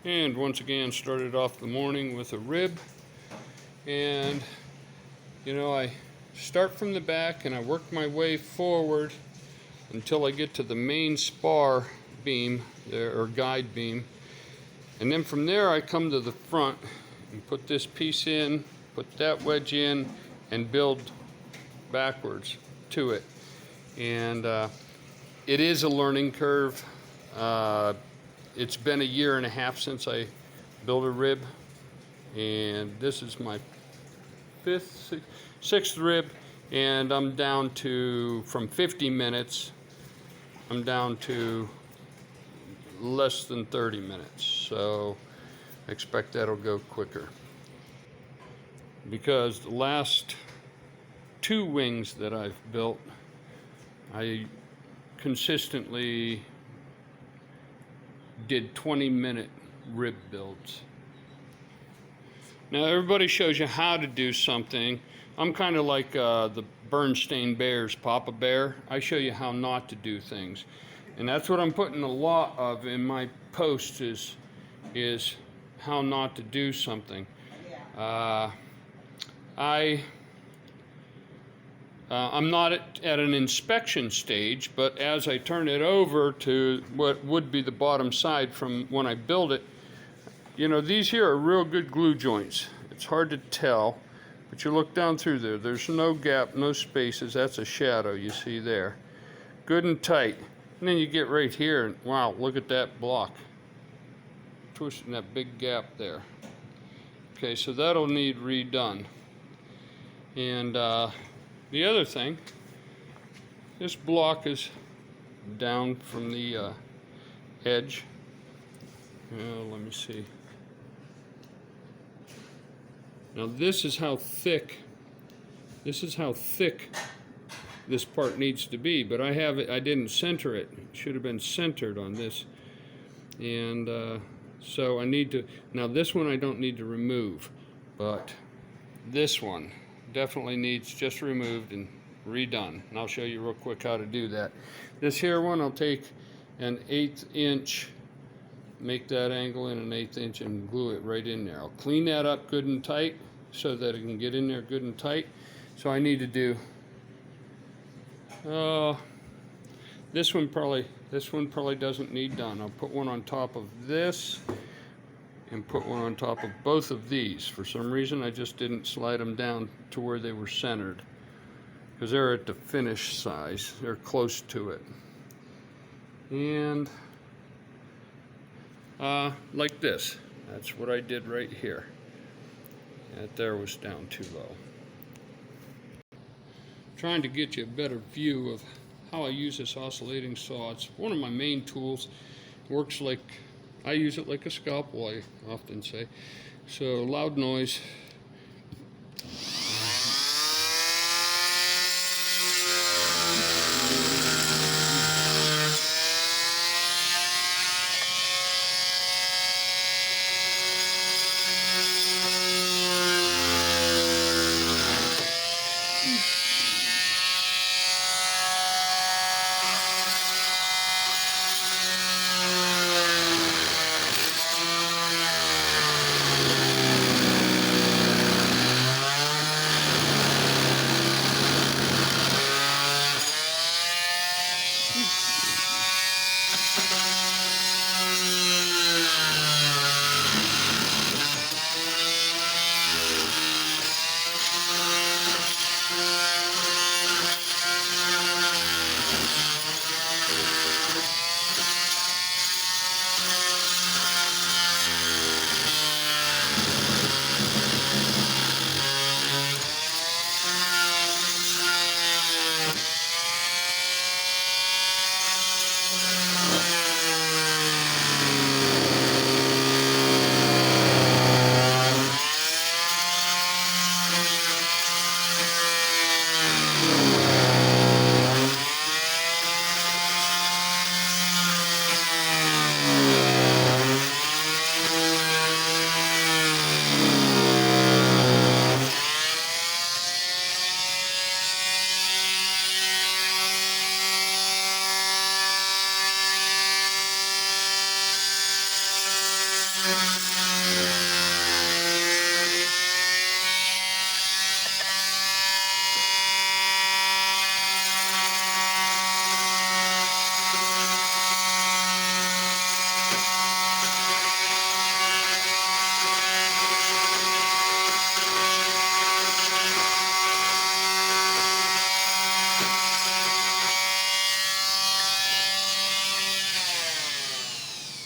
And once again, started off the morning with a rib. And you know, I start from the back and I work my way forward until I get to the main spar beam there, or guide beam. And then from there I come to the front and put this piece in, put that wedge in, and build backwards to it. And it is a learning curve. It's been a year and a half since I built a rib, and this is my sixth rib, and I'm down to, from 50 minutes, I'm down to less than 30 minutes. So I expect that'll go quicker, because the last two wings that I've built, I consistently did 20-minute rib builds. Now everybody shows you how to do something. I'm kind of like the Bernstein Bears, Papa Bear. I show you how not to do things. And that's what I'm putting a lot of in my posts is how not to do something. I'm not at an inspection stage, but as I turn it over to what would be the bottom side from when I build it, you know, these here are real good glue joints. It's hard to tell, but you look down through there, there's no gap, no spaces. That's a shadow you see there. Good and tight. And then you get right here, and wow, look at that block. Twisting that big gap there. Okay, so that'll need redone. And the other thing, this block is down from the edge. Let me see. Now this is how thick this part needs to be, but I didn't center it. It should have been centered on this. And so I need to, now this one I don't need to remove, but this one definitely needs just removed and redone. And I'll show you real quick how to do that. This here one, I'll take an 1/8 inch, make that angle in an 1/8 inch and glue it right in there. I'll clean that up good and tight so that it can get in there good and tight. So I need to do this one probably doesn't need done. I'll put one on top of this and put one on top of both of these. For some reason I just didn't slide them down to where they were centered, because they're at the finished size. They're close to it. And like this. That's what I did right here. That there was down too low. Trying to get you a better view of how I use this oscillating saw. It's one of my main tools. Works like, I use it like a scalpel, I often say. So loud noise.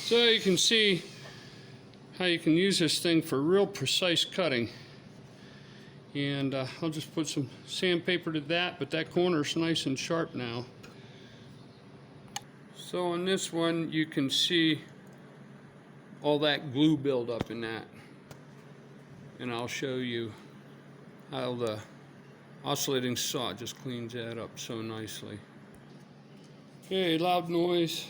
So you can see how you can use this thing for real precise cutting. And I'll just put some sandpaper to that, but that corner's nice and sharp now. So on this one you can see all that glue buildup in that. And I'll show you how the oscillating saw just cleans that up so nicely. Okay, loud noise.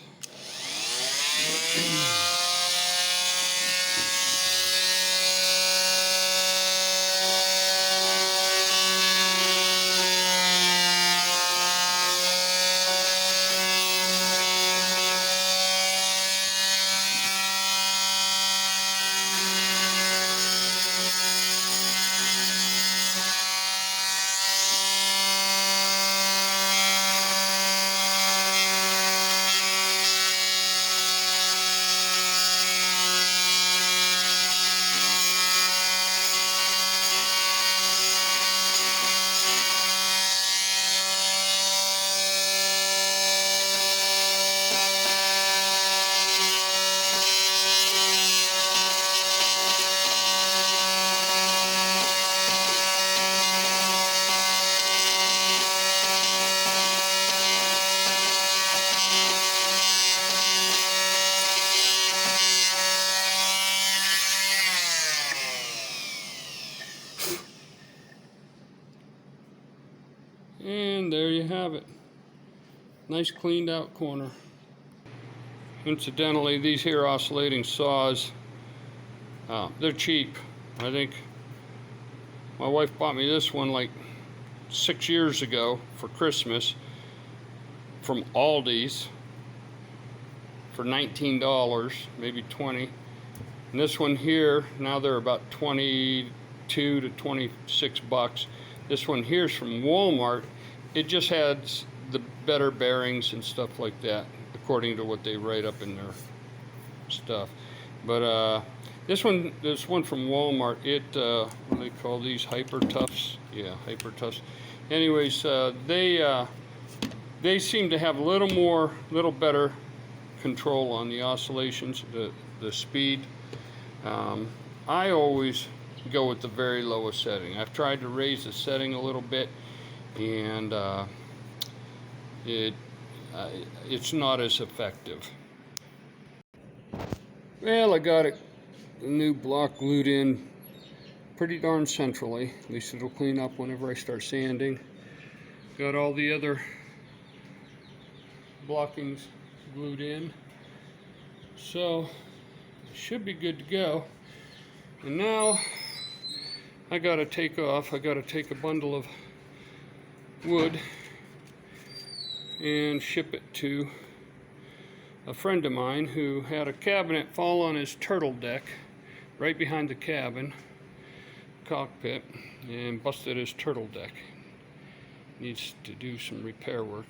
And there you have it. Nice cleaned out corner. Incidentally, these here oscillating saws, they're cheap. I think my wife bought me this one like 6 years ago for Christmas from Aldi's for $19, maybe 20. And this one here, now they're about 22 to 26 bucks. This one here's from Walmart. It just has the better bearings and stuff like that, according to what they write up in their stuff. But this one from Walmart, what do they call these? Hyper Toughs? Yeah, Hyper Toughs. Anyways, they seem to have a little better control on the oscillations, the speed. I always go with the very lowest setting. I've tried to raise the setting a little bit, and it's not as effective. Well, I got the new block glued in pretty darn centrally. At least it'll clean up whenever I start sanding. Got all the other blockings glued in, so it should be good to go. And now I gotta take a bundle of wood and ship it to a friend of mine who had a cabinet fall on his turtle deck right behind the cabin cockpit and busted his turtle deck. Needs to do some repair work.